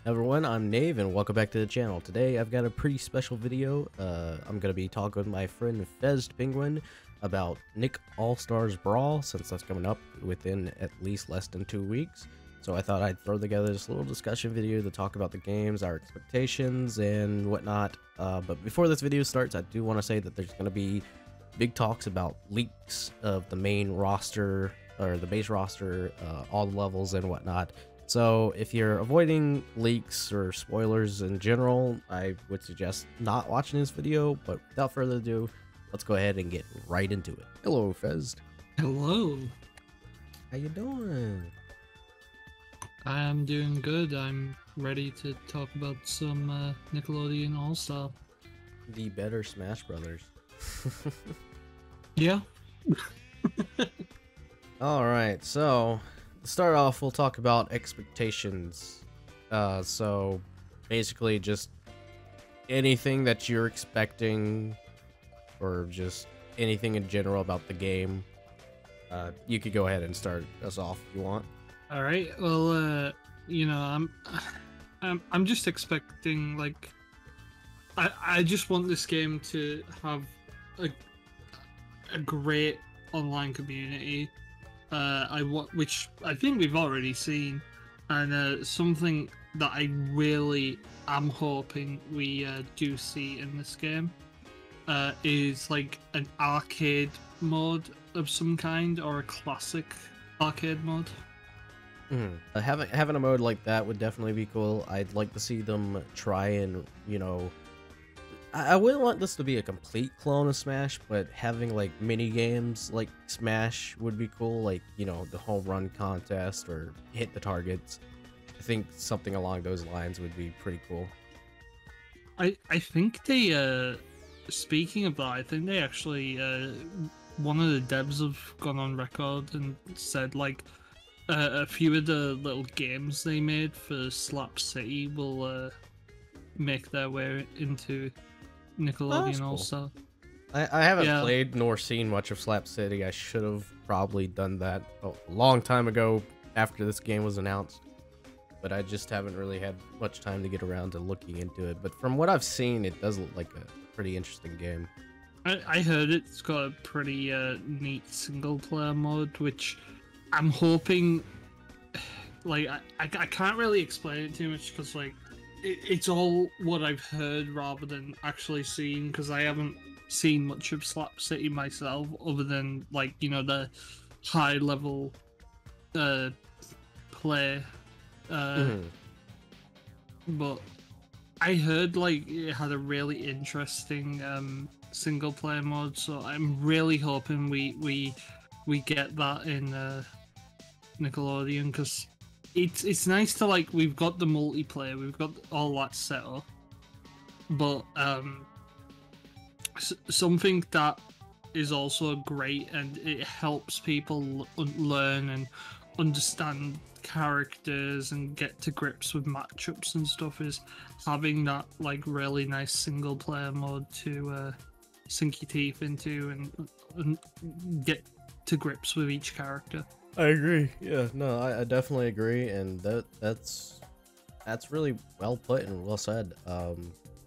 Everyone, I'm Nave and welcome back to the channel. Today I've got a pretty special video. I'm going to be talking with my friend FezzedPenguin about Nick All-Stars Brawl, since that's coming up within at least less than 2 weeks. So I thought I'd throw together this little discussion video to talk about the games, our expectations, and whatnot. But before this video starts, I do want to say that there's going to be big talks about leaks of the main roster, or the base roster, all the levels and whatnot. So if you're avoiding leaks or spoilers in general, I would suggest not watching this video, but without further ado, let's go ahead and get right into it. Hello, Fez. Hello. How you doing? I'm doing good. I'm ready to talk about some Nickelodeon All-Star. The better Smash Brothers. Yeah. Alright, so to start off, we'll talk about expectations. So basically just anything that you're expecting, or just anything in general about the game. You could go ahead and start us off if you want. All right. Well, you know, I'm just expecting, like, I just want this game to have a great online community. Which I think we've already seen, and something that I really am hoping we do see in this game is like an arcade mode of some kind, or a classic arcade mode. Having a mode like that would definitely be cool. I'd like to see them try and, you know, I wouldn't want this to be a complete clone of Smash, but having like mini games like Smash would be cool, like, you know, the home run contest or hit the targets. I think something along those lines would be pretty cool. I think they speaking of that, I think they actually one of the devs have gone on record and said, like, a few of the little games they made for Slap City will make their way into Nickelodeon Cool. All-Star. I haven't played nor seen much of Slap City. I should have probably done that a long time ago after this game was announced, but I just haven't really had much time to get around to looking into it. But from what I've seen, it does look like a pretty interesting game. I heard it's got a pretty neat single-player mode, which I'm hoping, like, I can't really explain it too much, because, like, it's all what I've heard rather than actually seen, because I haven't seen much of Slap City myself, other than, like, you know, the high level play. But I heard, like, it had a really interesting single player mode, so I'm really hoping we get that in Nickelodeon, because it's nice to, like, we've got the multiplayer, we've got all that set up, but something that is also great and it helps people learn and understand characters and get to grips with matchups and stuff is having that, like, really nice single player mode to sink your teeth into and get to grips with each character. I agree. Yeah, no, I definitely agree, and that's really well put and well said.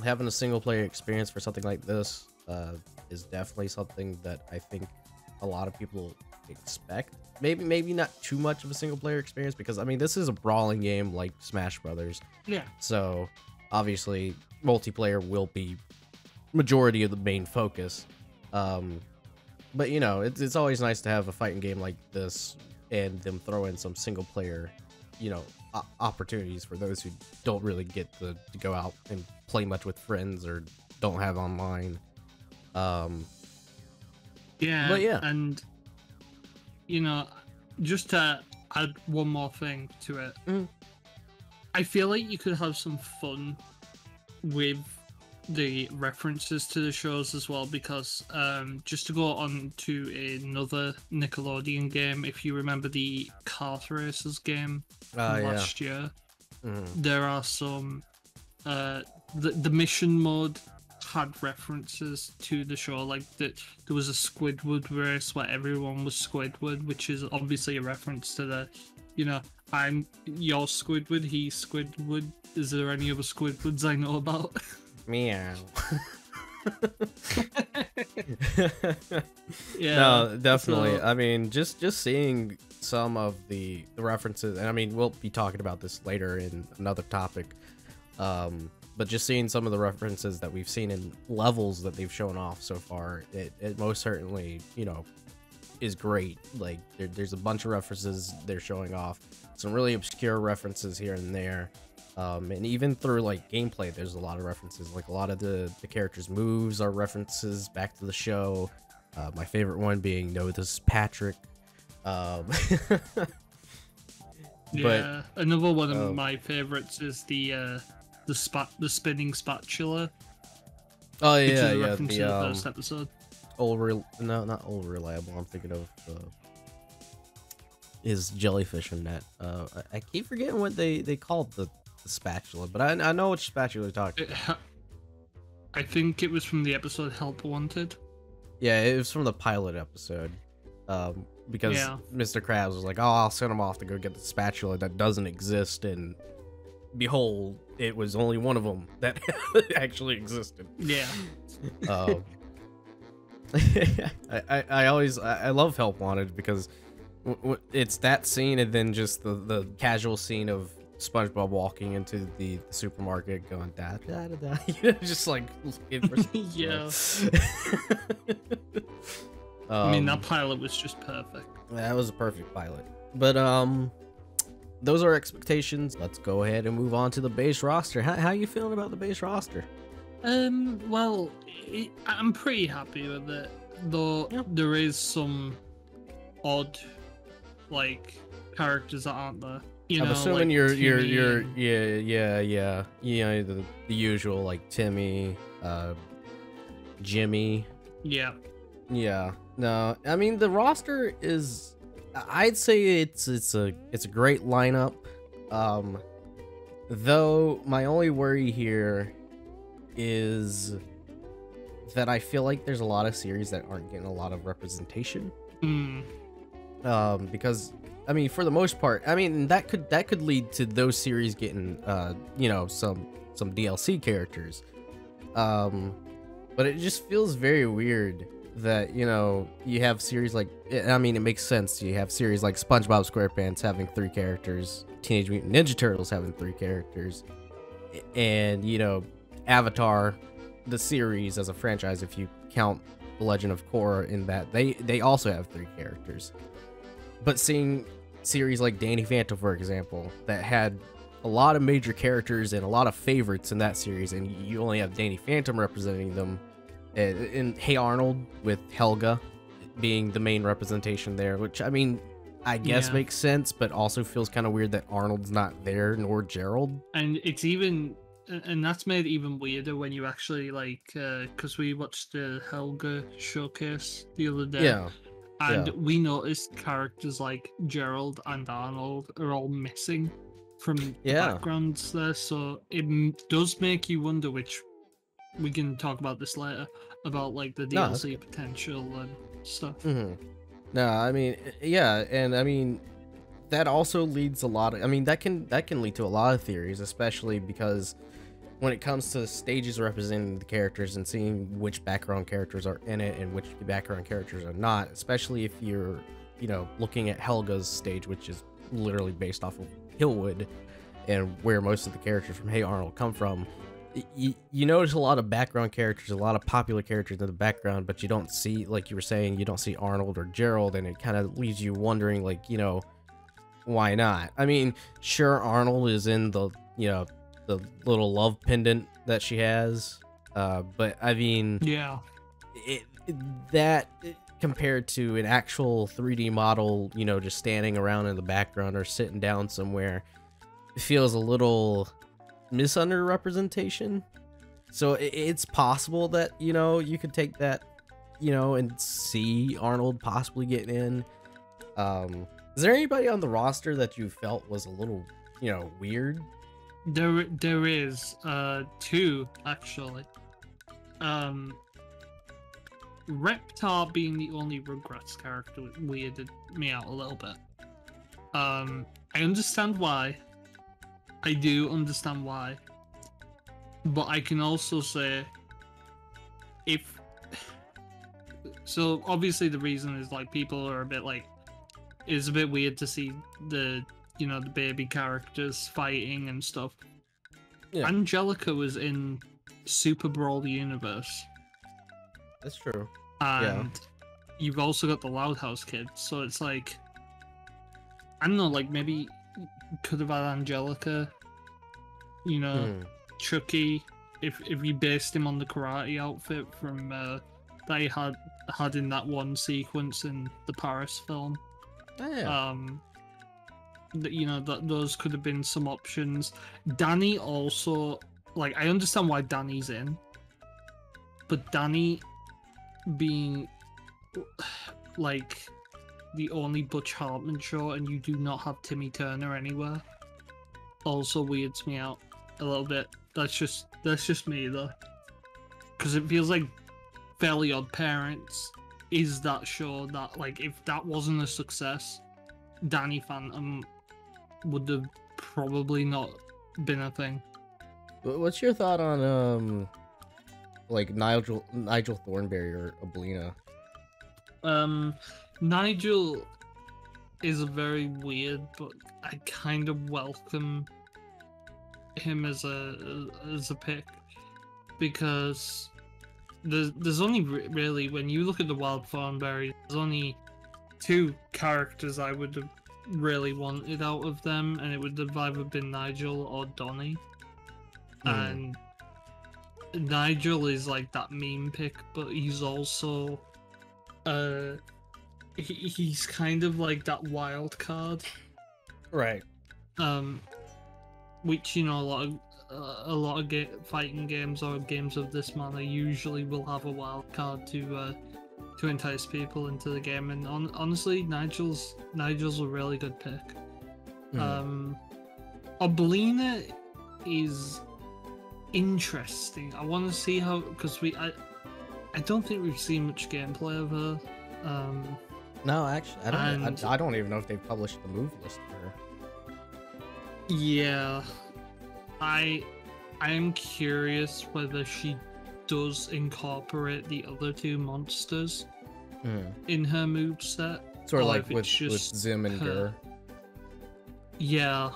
Having a single player experience for something like this is definitely something that I think a lot of people expect. Maybe not too much of a single player experience, because I mean, this is a brawling game like Smash Brothers. Yeah. So obviously multiplayer will be majority of the main focus. But, you know, it's always nice to have a fighting game like this and them throw in some single player, you know, opportunities for those who don't really get to go out and play much with friends or don't have online. Yeah, but yeah, and, you know, just to add one more thing to it, I feel like you could have some fun with the references to the shows as well, because just to go on to another Nickelodeon game, if you remember the Kart Racers game from last year, there are some the mission mode had references to the show, like that there was a Squidward race where everyone was Squidward, which is obviously a reference to the, you know, I'm your Squidward, he's Squidward. Is there any other Squidwards I know about? Meow. Yeah. No, definitely. So, I mean, just seeing some of the references, and I mean, we'll be talking about this later in another topic. But just seeing some of the references that we've seen in levels that they've shown off so far, it most certainly, you know, is great. Like there's a bunch of references they're showing off, some really obscure references here and there. And even through like gameplay, there's a lot of references. Like a lot of the characters' moves are references back to the show. My favorite one being "No, this is Patrick." yeah, another one of my favorites is the spinning spatula. Oh Which is yeah, a yeah. reference to the first episode. No, not old reliable. I'm thinking of is jellyfish in that. I keep forgetting what they called the spatula, but I know which spatula you're talking about. I think it was from the episode Help Wanted. Yeah, it was from the pilot episode. Because Mr. Krabs was like, "Oh, I'll send him off to go get the spatula that doesn't exist," and behold, it was only one of them that actually existed. Yeah. I love Help Wanted because it's that scene and then just the casual scene of SpongeBob walking into the supermarket going da da da da, you know, just like yeah. I mean, that pilot was just perfect. That was a perfect pilot. But those are expectations. Let's go ahead and move on to the base roster. How you feeling about the base roster? Well, I'm pretty happy with it, though. Yep. There is some odd, like, characters that aren't there. You I'm know, assuming like you're yeah. You know, the usual, like Timmy, Jimmy. Yeah. Yeah. No, I mean the roster is, I'd say it's a great lineup. Though my only worry here is that I feel like there's a lot of series that aren't getting a lot of representation. Because I mean, for the most part, I mean that could lead to those series getting you know, some DLC characters. But it just feels very weird that, you know, you have series like, I mean, it makes sense. You have series like SpongeBob SquarePants having 3 characters, Teenage Mutant Ninja Turtles having 3 characters, and, you know, Avatar, the series as a franchise, if you count The Legend of Korra in that, they also have 3 characters. But seeing series like Danny Phantom, for example, that had a lot of major characters and a lot of favorites in that series, and you only have Danny Phantom representing them, and Hey Arnold with Helga being the main representation there, which, I mean, I guess makes sense, but also feels kind of weird that Arnold's not there, nor Gerald. And it's even, and that's made even weirder when you actually, like, because we watched the Helga showcase the other day, and we noticed characters like Gerald and Arnold are all missing from the backgrounds there, so it does make you wonder, which we can talk about this later, about like the DLC potential and stuff. No, I mean, yeah, and I mean that also leads a lot of, I mean, that can lead to a lot of theories, especially because when it comes to stages representing the characters and seeing which background characters are in it and which background characters are not, especially if you're, you know, looking at Helga's stage, which is literally based off of Hillwood and where most of the characters from Hey Arnold come from. You notice a lot of background characters, a lot of popular characters in the background, but you don't see, like you were saying, you don't see Arnold or Gerald, and it kind of leaves you wondering, like, you know, why not? I mean, sure, Arnold is in the, you know, the little love pendant that she has, but I mean, that compared to an actual 3D model, you know, just standing around in the background or sitting down somewhere, it feels a little misunderrepresentation. So it's possible that, you know, you could take that, you know, and see Arnold possibly getting in. Is there anybody on the roster that you felt was a little, you know, weird? There is 2 actually. Reptar being the only Rugrats character weirded me out a little bit. I understand why. I do understand why. But I can also say, if so, obviously the reason is like people are a bit like, it's a bit weird to see the the baby characters fighting and stuff. Yeah. Angelica was in Super Brawl universe. That's true. And you've also got the Loud House kid, so it's like, I don't know, like maybe could have had Angelica, Chucky, if you based him on the karate outfit from that he had in that one sequence in the Paris film. Oh, yeah. Those could have been some options. Danny also, like, I understand why Danny's in, but Danny being like the only Butch Hartman show and you do not have Timmy Turner anywhere also weirds me out a little bit. That's just me though, because it feels like Fairly Odd Parents is that show that, like, if that wasn't a success, Danny Phantom would have probably not been a thing. What's your thought on like Nigel Thornberry or Oblina? Nigel is very weird, but I kind of welcome him as a pick, because there's only really, when you look at the Wild Thornberry, there's only two characters I would have really wanted out of them, and it would have either been Nigel or Donnie. And Nigel is like that meme pick, but he's also he's kind of like that wild card, Right. Which a lot of fighting games or games of this manner usually will have a wild card to entice people into the game, and honestly, Nigel's a really good pick. Oblina is interesting. I want to see how, because I don't think we've seen much gameplay of her. No, actually, I don't even know if they've published the move list for her. Yeah, I am curious whether she does incorporate the other two monsters in her moveset. Sort of like with Zim and Gur. Yeah.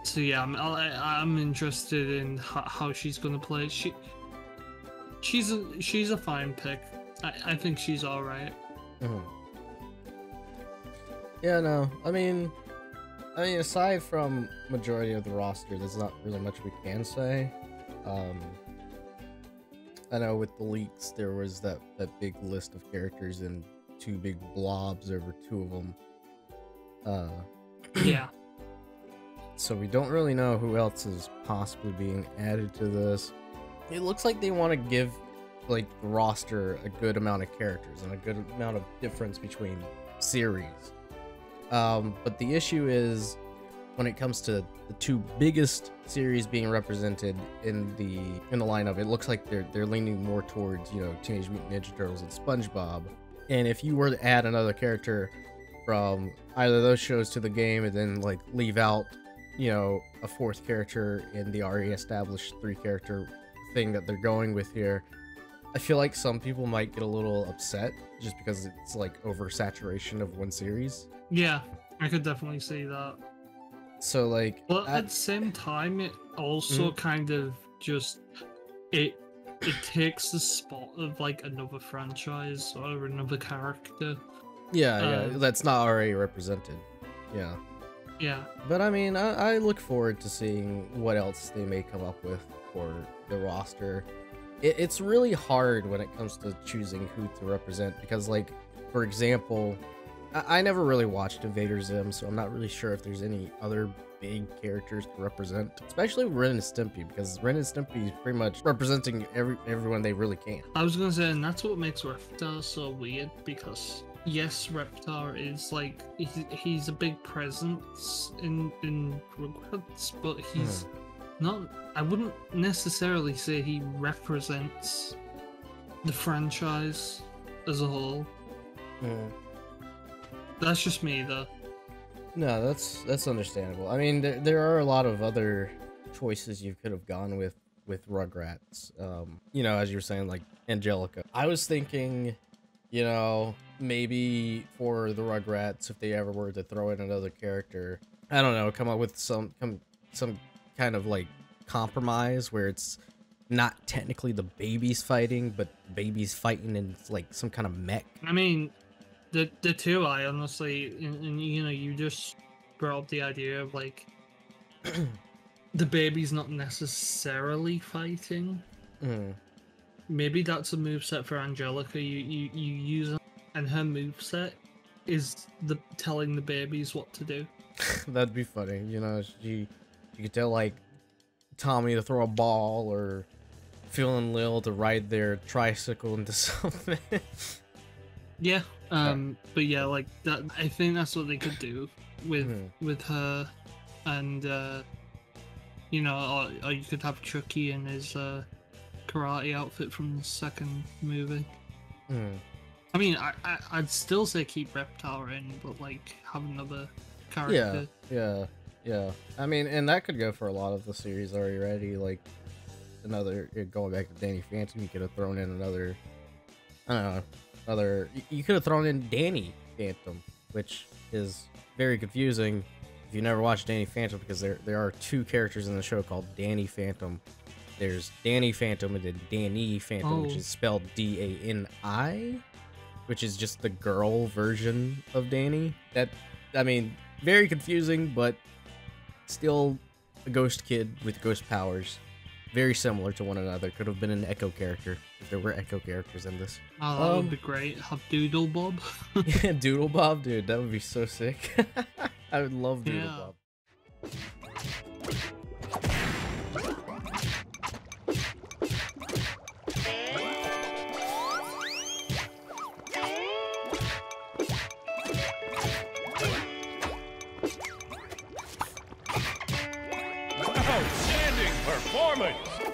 So yeah, I'm interested in how she's gonna play. She's a fine pick. I think she's all right. Yeah, no, I mean, aside from majority of the roster, there's not really much we can say. I know with the leaks, there was that big list of characters and two big blobs over two of them. Yeah. So we don't really know who else is possibly being added to this. It looks like they want to give, like, the roster a good amount of characters and a good amount of difference between series. But the issue is, when it comes to the two biggest series being represented in the lineup, it looks like they're leaning more towards, Teenage Mutant Ninja Turtles and SpongeBob. And if you were to add another character from either of those shows to the game and then, like, leave out, a fourth character in the already established 3-character thing that they're going with here, I feel like some people might get a little upset just because it's like oversaturation of one series. Yeah, I could definitely see that. So, like, but at the same time, it also kind of just it takes the spot of, like, another franchise or another character. Yeah, that's not already represented. Yeah. But I mean, I look forward to seeing what else they may come up with for the roster. It's really hard when it comes to choosing who to represent because, like, for example, I never really watched Invader Zim, so I'm not really sure if there's any other big characters to represent, especially Ren and Stimpy, because Ren and Stimpy is pretty much representing everyone they really can. I was gonna say, and that's what makes Reptar so weird, because yes, Reptar is like he's a big presence in Rugrats, but he's not. I wouldn't necessarily say he represents the franchise as a whole. Mm. That's just me, though. No, that's understandable. I mean, there are a lot of other choices you could have gone with Rugrats. You know, as you were saying, like Angelica. I was thinking, you know, maybe for the Rugrats, if they ever were to throw in another character, I don't know, come up with some kind of like compromise where it's not technically the babies fighting, but the babies fighting in like some kind of mech. I mean, the two, I honestly, and you know, you just brought up the idea of like the baby's not necessarily fighting. Mm. Maybe that's a moveset for Angelica. You use her, and her moveset is the telling the babies what to do. That'd be funny, you know. You could tell like Tommy to throw a ball, or Phil and Lil to ride their tricycle into something. Yeah, but yeah, like that. I think that's what they could do with her, and you know, or you could have Chucky in his karate outfit from the second movie. I mean, I'd still say keep Reptar in, but like have another character. Yeah. I mean, and that could go for a lot of the series already. Like another, going back to Danny Phantom, you could have thrown in another. I don't know. You could have thrown in Danny Phantom, which is very confusing if you never watched Danny Phantom, because there are two characters in the show called Danny Phantom. There's Danny Phantom and then Danny Phantom, which is spelled D-A-N-I, which is just the girl version of Danny. That, I mean, very confusing, but still a ghost kid with ghost powers. Very similar to one another. Could have been an Echo character if there were Echo characters in this. Oh, that would be great. Have Doodle Bob. Yeah, Doodle Bob, dude, that would be so sick. I would love Doodle Bob. Outstanding performance!